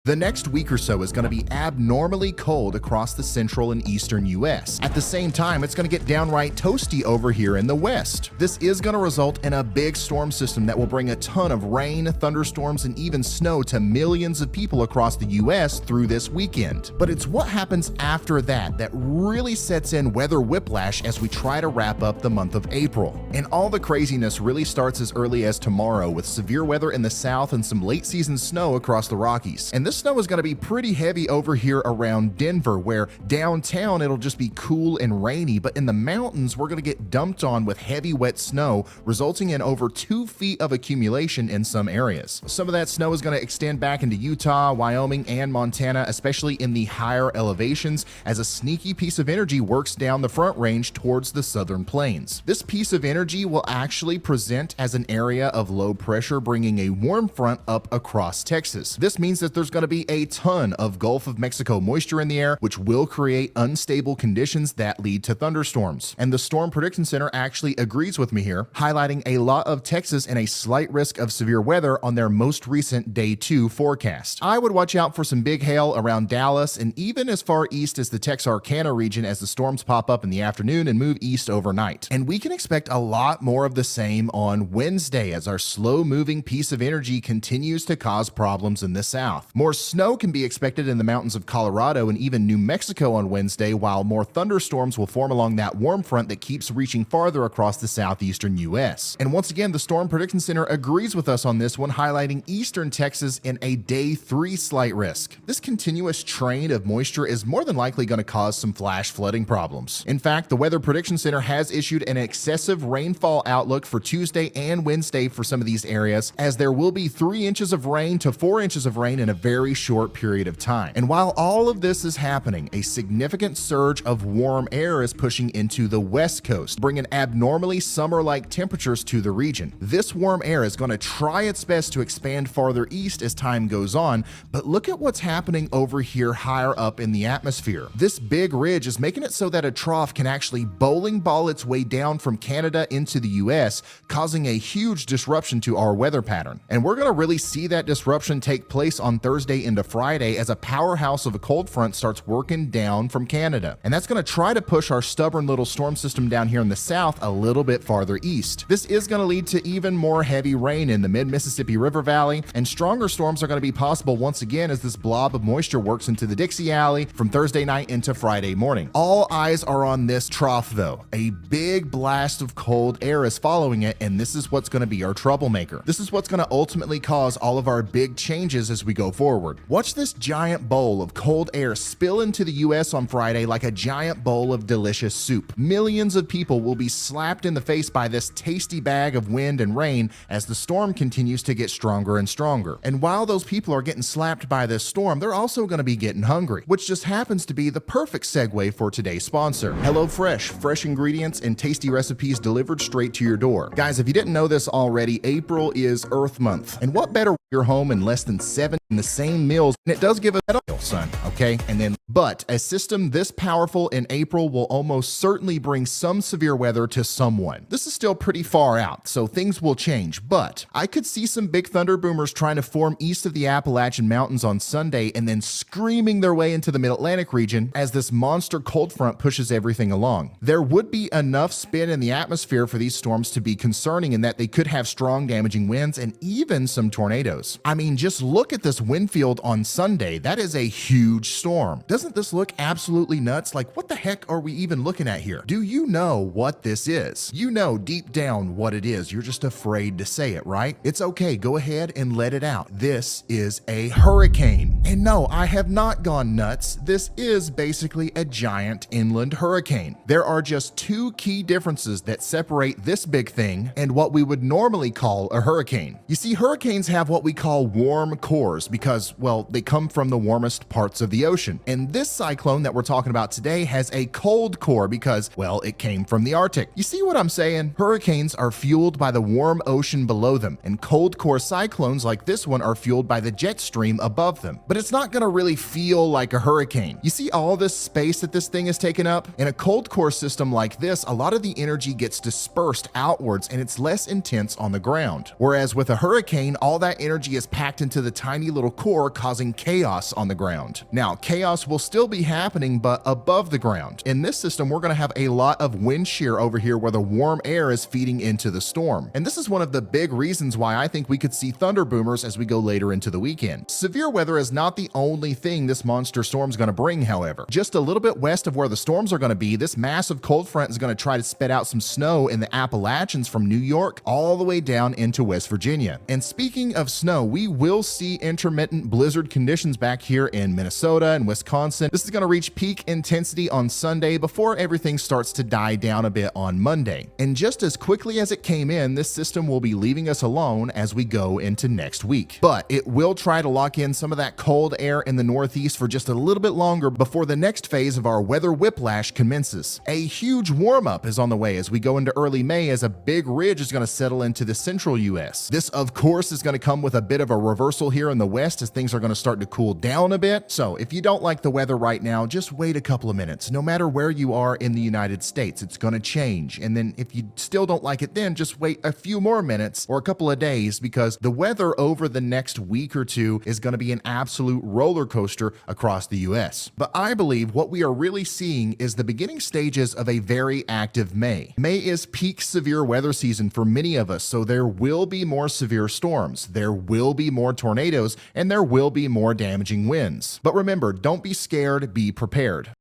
The next week or so is going to be abnormally cold across the central and eastern US. At the same time, it's going to get downright toasty over here in the west. This is going to result in a big storm system that will bring a ton of rain, thunderstorms, and even snow to millions of people across the US through this weekend. But it's what happens after that that really sets in weather whiplash as we try to wrap up the month of April. And all the craziness really starts as early as tomorrow with severe weather in the south and some late season snow across the Rockies. And this snow is going to be pretty heavy over here around Denver, where downtown it'll just be cool and rainy, but in the mountains we're going to get dumped on with heavy wet snow, resulting in over 2 feet of accumulation in some areas. Some of that snow is going to extend back into Utah, Wyoming, and Montana, especially in the higher elevations, as a sneaky piece of energy works down the front range towards the southern plains. This piece of energy will actually present as an area of low pressure, bringing a warm front up across Texas. This means that there's going to be a ton of Gulf of Mexico moisture in the air, which will create unstable conditions that lead to thunderstorms. And the Storm Prediction Center actually agrees with me here, highlighting a lot of Texas and a slight risk of severe weather on their most recent Day 2 forecast. I would watch out for some big hail around Dallas and even as far east as the Texarkana region as the storms pop up in the afternoon and move east overnight. And we can expect a lot more of the same on Wednesday as our slow-moving piece of energy continues to cause problems in the south. More snow can be expected in the mountains of Colorado and even New Mexico on Wednesday, while more thunderstorms will form along that warm front that keeps reaching farther across the southeastern U.S. And once again, the Storm Prediction Center agrees with us on this one, highlighting eastern Texas in a Day 3 slight risk. This continuous train of moisture is more than likely going to cause some flash flooding problems. In fact, the Weather Prediction Center has issued an excessive rainfall outlook for Tuesday and Wednesday for some of these areas, as there will be 3 inches of rain to 4 inches of rain in a very short period of time. And while all of this is happening, a significant surge of warm air is pushing into the west coast, bringing abnormally summer-like temperatures to the region. This warm air is going to try its best to expand farther east as time goes on, but look at what's happening over here higher up in the atmosphere. This big ridge is making it so that a trough can actually bowling ball its way down from Canada into the US, causing a huge disruption to our weather pattern. And we're going to really see that disruption take place on Thursday into Friday as a powerhouse of a cold front starts working down from Canada. And that's going to try to push our stubborn little storm system down here in the south a little bit farther east. This is going to lead to even more heavy rain in the mid-Mississippi River Valley, and stronger storms are going to be possible once again as this blob of moisture works into the Dixie Alley from Thursday night into Friday morning. All eyes are on this trough though. A big blast of cold air is following it, and this is what's going to be our troublemaker. This is what's going to ultimately cause all of our big changes as we go forward. Watch this giant bowl of cold air spill into the US on Friday like a giant bowl of delicious soup. Millions of people will be slapped in the face by this tasty bag of wind and rain as the storm continues to get stronger and stronger. And while those people are getting slapped by this storm, they're also going to be getting hungry, which just happens to be the perfect segue for today's sponsor, HelloFresh. Fresh ingredients and tasty recipes delivered straight to your door. Guys, if you didn't know this already, April is Earth Month. And what better your home in less than 7 in the same meals, and it does give us that oil, son, okay? But a system this powerful in April will almost certainly bring some severe weather to someone. This is still pretty far out, so things will change, but I could see some big thunder boomers trying to form east of the Appalachian Mountains on Sunday and then screaming their way into the Mid-Atlantic region as this monster cold front pushes everything along. There would be enough spin in the atmosphere for these storms to be concerning in that they could have strong damaging winds and even some tornadoes. I mean, just look at this wind field on Sunday. That is a huge storm. Doesn't this look absolutely nuts? Like, what the heck are we even looking at here? Do you know what this is? You know deep down what it is. You're just afraid to say it, right? It's okay. Go ahead and let it out. This is a hurricane. And no, I have not gone nuts. This is basically a giant inland hurricane. There are just 2 key differences that separate this big thing and what we would normally call a hurricane. You see, hurricanes have what we call warm cores because, well, they come from the warmest parts of the ocean. And this cyclone that we're talking about today has a cold core because, well, it came from the Arctic. You see what I'm saying? Hurricanes are fueled by the warm ocean below them, and cold core cyclones like this one are fueled by the jet stream above them. But it's not going to really feel like a hurricane. You see all this space that this thing is taking up? In a cold core system like this, a lot of the energy gets dispersed outwards and it's less intense on the ground. Whereas with a hurricane, all that energy is packed into the tiny little core core, causing chaos on the ground. Now, chaos will still be happening, but above the ground. In this system, we're going to have a lot of wind shear over here where the warm air is feeding into the storm. And this is one of the big reasons why I think we could see thunder boomers as we go later into the weekend. Severe weather is not the only thing this monster storm is going to bring, however. Just a little bit west of where the storms are going to be, this massive cold front is going to try to spit out some snow in the Appalachians from New York all the way down into West Virginia. And speaking of snow, we will see intermittent blizzard conditions back here in Minnesota and Wisconsin. This is going to reach peak intensity on Sunday before everything starts to die down a bit on Monday. And just as quickly as it came in, this system will be leaving us alone as we go into next week. But it will try to lock in some of that cold air in the northeast for just a little bit longer before the next phase of our weather whiplash commences. A huge warm-up is on the way as we go into early May, as a big ridge is going to settle into the central U.S. This, of course, is going to come with a bit of a reversal here in the west as things are going to start to cool down a bit. So if you don't like the weather right now, just wait a couple of minutes. No matter where you are in the United States, it's going to change. And then if you still don't like it, then just wait a few more minutes or a couple of days, because the weather over the next week or two is going to be an absolute roller coaster across the U.S. But I believe what we are really seeing is the beginning stages of a very active May. May is peak severe weather season for many of us, so there will be more severe storms, there will be more tornadoes, and there will be more damaging winds. But remember, don't be scared, be prepared.